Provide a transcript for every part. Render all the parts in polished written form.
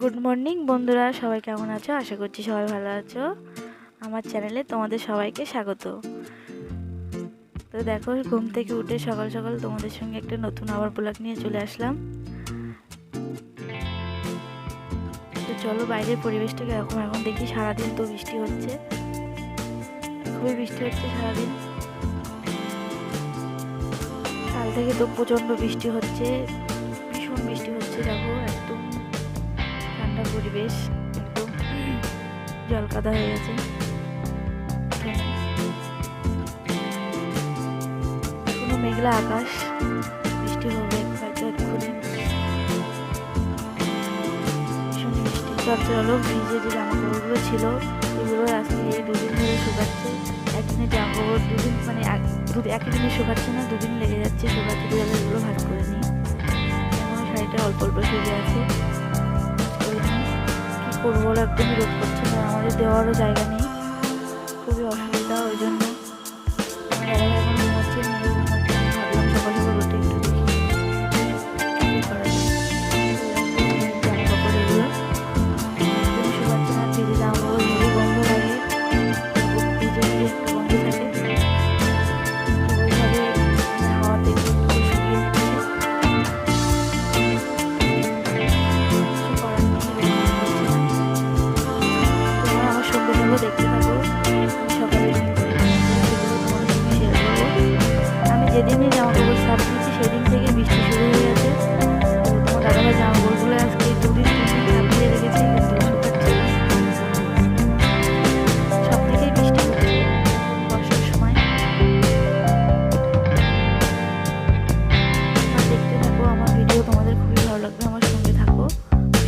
Good morning বন্ধুরা, সবাই কেমন আছো? আশা করছি সবাই ভালো আছো। আমার চ্যানেলে তোমাদের সবাইকে স্বাগত। তো দেখো, ঘুম থেকে উঠে সকাল সকাল তোমাদের সঙ্গে একটা নতুন আবার ব্লগ নিয়ে চলে আসলাম। তো চলো বাইরের পরিবেশটা কিরকম এখন দেখি। সারাদিন তো বৃষ্টি হচ্ছে, খুবই বৃষ্টি হচ্ছে সারাদিন। কাল থেকে তো প্রচণ্ড বৃষ্টি হচ্ছে, ভীষণ বৃষ্টি হচ্ছে। দেখো একদম ঠান্ডা পরিবেশ, একদম জল কাদা হয়ে গেছে। এখনো মেঘলা আকাশ, বৃষ্টি হবে হয়তো এক্ষুনি। ভীষণ বৃষ্টি। চলো ভিজে যে জামা কাপড়গুলো ছিল সেগুলো আজকে এই দুদিন ধরে শুকাচ্ছে। একদিনে জামা কাপড় দুদিন মানে একই দিনে শুকাচ্ছে না, দুদিন লেগে যাচ্ছে শুকাতে। দুবেলা এগুলো ভাজ করে নিই। এমন শাড়িটা অল্প অল্প শুকিয়ে আছে, কি করবো বলো, একদমই রোদ করছে না। আমাদের দেওয়ারও জায়গা নেই, খুবই অসুবিধা। ওই জন্য এখন ঘুমাচ্ছে, মেয়ে ঘুমাচ্ছে। ভাবলাম সকাল সকাল উঠে একটু দেখি কী করা যায়। জামা কাপড় এগুলো একদমই শুকাচ্ছে না। ভিজে জামা কাপড় হেভি গন্ধ লাগে, ভিজে ভিজে একটা গন্ধ থাকে। তো ওইভাবে হাওয়াতে একটু শুকিয়ে নিচ্ছে। কিছু করার নেই, তোমরা আমার সঙ্গে থাকো, দেখতে থাকো। আমি সকালে যেদিনই জামা কাপড় সার্ফ দিচ্ছি সেদিন থেকে বৃষ্টি শুরু হয়ে গেছে। তো তোমার দাদাভাই জামা কাপড়গুলো আজকে 2-3 দিন সার্ফ দিয়ে রেখেছি, কিন্তু শুকাচ্ছে না। সব থেকেই বৃষ্টি হচ্ছে বর্ষার সময়। তোমরা দেখতে থাকো আমার ভিডিও, তোমাদের খুবই ভালো লাগবে। আমার সঙ্গে থাকো,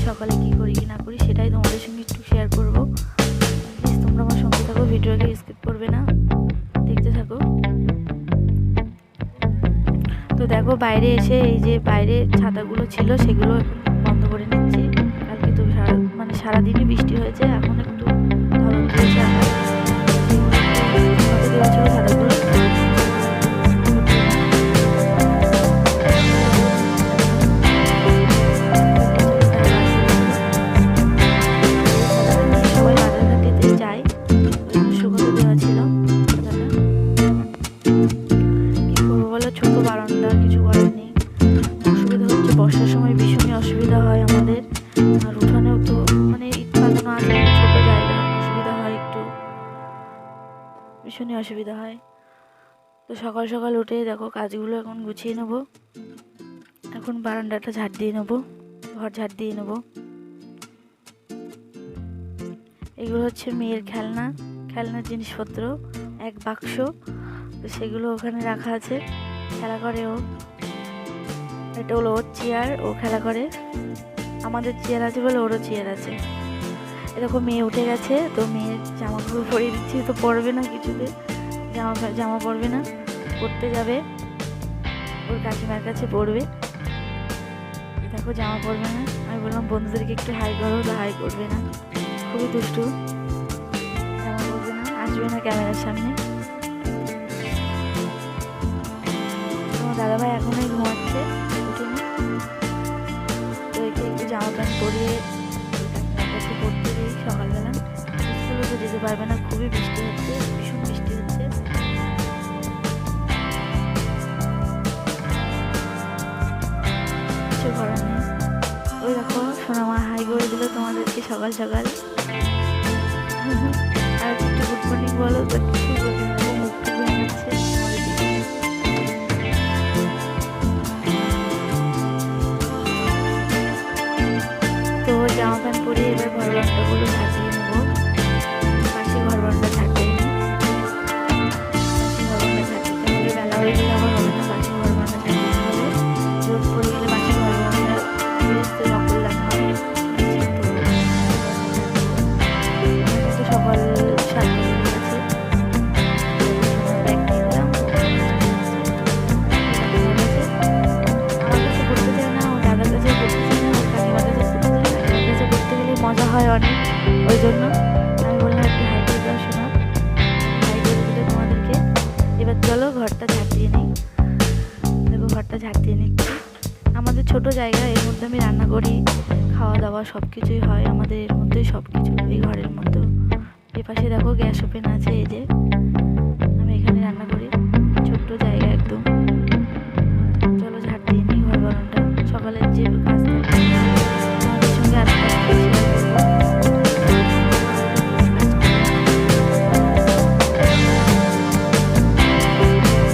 সকালে কি করি কি না করি সেটাই তোমাদের সঙ্গে একটু শেয়ার করবো। প্লিজ তোমরা আমার সঙ্গে থাকো, ভিডিওকে স্কিপ করবে না, দেখতে থাকো। তো দেখো বাইরে এসে এই যে বাইরে ছাতাগুলো ছিল সেগুলো এখন বন্ধ করে নিচ্ছি। কালকে তো সারাদিনই বৃষ্টি হয়েছে, এখন একটু ধরন দিয়েছে। দেওয়া ছিল ছাতাগুলো, সবাই বাজার ঘাটেতে যায়, শুকোতে দেওয়া ছিল ছাতাটা। কি করবো বলো, ছোট বারান্দা, কিছু করার নেই। অসুবিধা হচ্ছে, বর্ষার সময় ভীষণই অসুবিধা হয় আমাদের। আর উঠানেও তো মানে ইট পাতানো আছে, ছোট জায়গা, অসুবিধা হয় একটু, ভীষণই অসুবিধা হয়। তো সকাল সকাল উঠে দেখো কাজগুলো এখন গুছিয়ে নেবো। এখন বারান্দাটা ঝাড় দিয়ে নেবো, ঘর ঝাড় দিয়ে নেবো। এগুলো হচ্ছে মেয়ের খেলনার জিনিসপত্র, এক বাক্স। তো সেগুলো ওখানে রাখা আছে, খেলা করে ও। এটা হলো ওর চেয়ার, ও খেলা করে। আমাদের চেয়ার আছে বলে ওরও চেয়ার আছে। এরকম মেয়ে উঠে গেছে, তো মেয়ের জামা কাপড় পরিয়ে দিচ্ছি। তো পরবে না কিছুতে, জামা পরবে না, পরতে যাবে ওর কাকিমার কাছে পরবে। দেখো জামা পরবে না। আমি বললাম বন্ধুদেরকে একটু হাই করো, তো হাই করবে না, খুবই দুষ্টু। জামা পরবে না, আসবে না ক্যামেরার সামনে। তোমার দাদাভাই এখনই ঘুমাচ্ছে, উঠেনি। তো একে একটু জামা প্যান্ট পরিয়ে কাকিমার কাছে পড়তে দিই সকালবেলা। স্কুলে তো যেতে পারবে না, খুবই বৃষ্টি হচ্ছে, ভীষণ বৃষ্টি হচ্ছে। কিছু করার নেই। ওই দেখো সোনামা হাই করে দিল তোমাদেরকে সকাল সকাল। আর একটু গুড মর্নিং বলো, তো কিছু বলতে না, মুখটুকু ভেঙেছে তোমাদের দিকে। তো জামা প্যান্ট পরিয়ে এবার ঘর বারান্দাগুলো ঝাঁটিয়ে নেবো। পাশে ঘর বারান্দা ঝাঁটিয়ে নিই, পাশে ঘর বারান্দা ঝাঁটিতে হবে। বেলা হয়ে গেলে আমার হবে না, পাশে ঘর বারান্দা ঝাঁটিয়ে হবে। রোদ পড়ে গেলে পাশে ঘর বারান্দা বেরোতে নকল লাগা হবে। তো সকাল 7টা বেজে গেছে। ব্যাগ দিয়ে দিলাম। আমার কাছে পড়তে চায় না, ওর দাদার কাছে পড়তে চায় না, ওর কাকিমার কাছে পড়তে চায় না। কাকিমার কাছে পড়তে গেলে মজা হয় অনেক, ওই জন্য আমি বললাম একটু হাই করে দাও শোনা। হাই করে দিলে তোমাদেরকে। এবার চলো ঘরটা ঝাড় দিয়ে নিই। দেখো ঘরটা ঝাড় দিয়ে নিচ্ছি। আমাদের ছোট জায়গা, এর মধ্যে আমি রান্না করি, খাওয়া দাওয়া খাওয়া সব কিছুই হয় আমাদের এর মধ্যেই, সব কিছু এই ঘরের মধ্যে। এপাশে দেখো গ্যাস ওভেন আছে, এই যে আমি এখানে রান্না করি, ছোট্ট জায়গা একদম। চলো ঝাড় দিয়ে নিই ঘর বারান্দা, সকালের যে কাজ থাকে তোমাদের সঙ্গে আস্তে আস্তে শেয়ার করবো।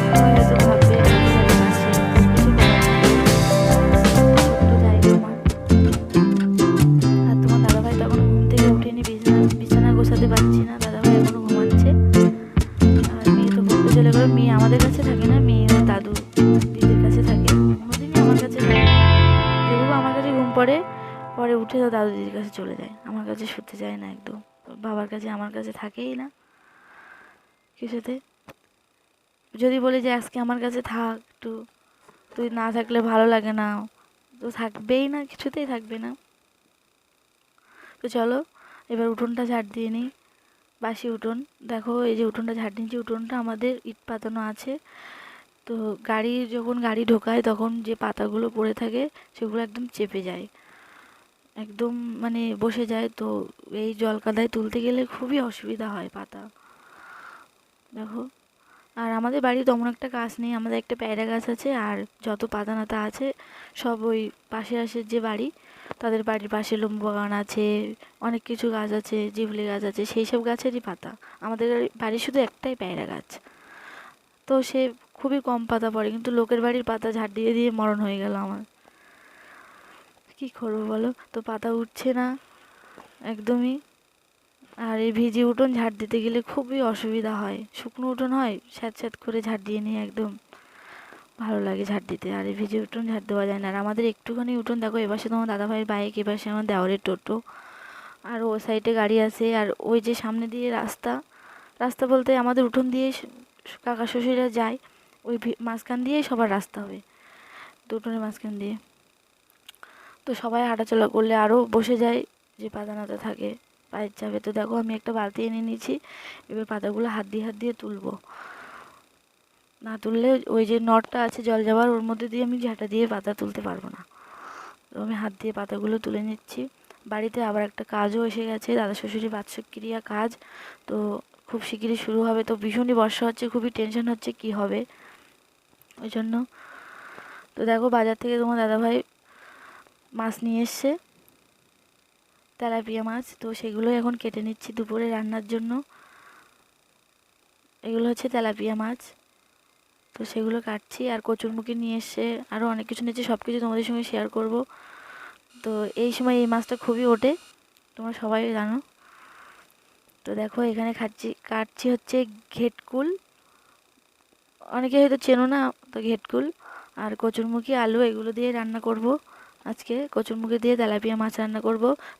সবাই হয়তো ভাববে ছোট জায়গা আছে, কিছু করার নেই, ছোট্ট জায়গা আমার। আর তোমার দাদাভাই তখন ঘুম থেকে উঠেনি, বিছানা গোছাতে পারছি না, দাদাভাই এখনো ঘুমাচ্ছে। আর মেয়ে তো পড়তে চলে গেলো, মেয়ে আমাদের কাছে থাকে না, মেয়ে ওর দাদু দিদির কাছে থাকে, কোনোদিনই আমার কাছে থাকে না। যেটুকু আমার কাছে ঘুম পড়ে, পরে উঠে তো দাদু দিদির কাছে চলে যায়, আমার কাছে শুতে যায় না একদম। বাবার কাছে আমার কাছে থাকেই না কিছুতে। যদি বলি যে আজকে আমার কাছে থাক একটু, তুই না থাকলে ভালো লাগে না, তো থাকবেই না, কিছুতেই থাকবে না। তো চলো এবার উঠোনটা ঝাড় দিয়ে নিই, বাসি উঠোন। দেখো এই যে উঠোনটা ঝাড় দিয়েছি, উঠোনটা আমাদের ইট পাতানো আছে। তো যখন গাড়ি ঢোকায় তখন যে পাতাগুলো পড়ে থাকে সেগুলো একদম চেপে যায়, একদম মানে বসে যায়। তো এই জল কাদায় তুলতে গেলে খুবই অসুবিধা হয় পাতা। দেখো, আর আমাদের বাড়ি তেমন একটা গাছ নেই, আমাদের একটা পেয়ারা গাছ আছে, আর যত পাতা নাতা আছে সব ওই পাশের যে বাড়ি তাদের বাড়ির পাশে লেবু বাগান আছে, অনেক কিছু গাছ আছে, জিবলি গাছ আছে, সেই সব গাছেরই পাতা। আমাদের বাড়ি শুধু একটাই পেয়ারা গাছ, তো সে খুবই কম পাতা পড়ে, কিন্তু লোকের বাড়ির পাতা ঝাড় দিয়ে দিয়ে মরণ হয়ে গেল আমার। কি করবো বলো, তো পাতা উঠছে না একদমই। আর এই ভিজে উঠোন ঝাড় দিতে গেলে খুবই অসুবিধা হয়, শুকনো উঠোন হয় স্যাঁত স্যাঁত করে ঝাড় দিয়ে নিয়ে একদম ভালো লাগে ঝাড় দিতে, আর এই ভিজে উঠোন ঝাড় দেওয়া যায় না। আর আমাদের একটুখানি উঠোন, দেখো এপাশে তোমার দাদাভাইয়ের বাইক, এপাশে আমার দেওরের টোটো, আর ও সাইডে গাড়ি আছে, আর ওই যে সামনে দিয়ে রাস্তা, রাস্তা বলতে আমাদের উঠোন দিয়ে কাকা শ্বশুরা যায়, ওই মাঝখান দিয়েই সবার রাস্তা হবে, তো উঠোনের মাঝখান দিয়ে। তো সবাই হাঁটাচলা করলে আরও বসে যায়, যে পাতা নাতা থাকে পায়ের চাপে। তো দেখো আমি একটা বালতি এনে নিয়েছি, এবার পাতাগুলো হাত দিয়ে তুলবো, না তুললে ওই যে নটটা আছে জল যাওয়ার, ওর মধ্যে দিয়ে আমি ঝাঁটা দিয়ে পাতা তুলতে পারবো না। তো আমি হাত দিয়ে পাতাগুলো তুলে নিচ্ছি। বাড়িতে আবার একটা কাজও এসে গেছে, দাদা শ্বশুরের বাৎসক্রিয়া কাজ, তো খুব শিগগিরই শুরু হবে। তো ভীষণই বর্ষা হচ্ছে, খুবই টেনশন হচ্ছে কি হবে ওই জন্য। তো দেখো বাজার থেকে তোমার দাদাভাই মাছ নিয়ে এসছে, তেলাপিয়া মাছ, তো সেগুলোই এখন কেটে নিচ্ছি দুপুরে রান্নার জন্য। এগুলো হচ্ছে তেলাপিয়া মাছ, তো সেগুলো কাটছি। আর কচুরমুখী নিয়ে এসছে, আরও অনেক কিছু নিয়েছে, সব কিছু তোমাদের সঙ্গে শেয়ার করব। তো এই সময় এই মাছটা খুবই ওঠে, তোমরা সবাই জানো। তো দেখো এখানে কাটছি হচ্ছে ঘেটকুল, অনেকে হয়তো চেনো না, তো ঘেটকুল আর কচুরমুখী আলু এগুলো দিয়ে রান্না করব আজকে, কচুরমুখী দিয়ে তেলাপিয়া মাছ রান্না করব।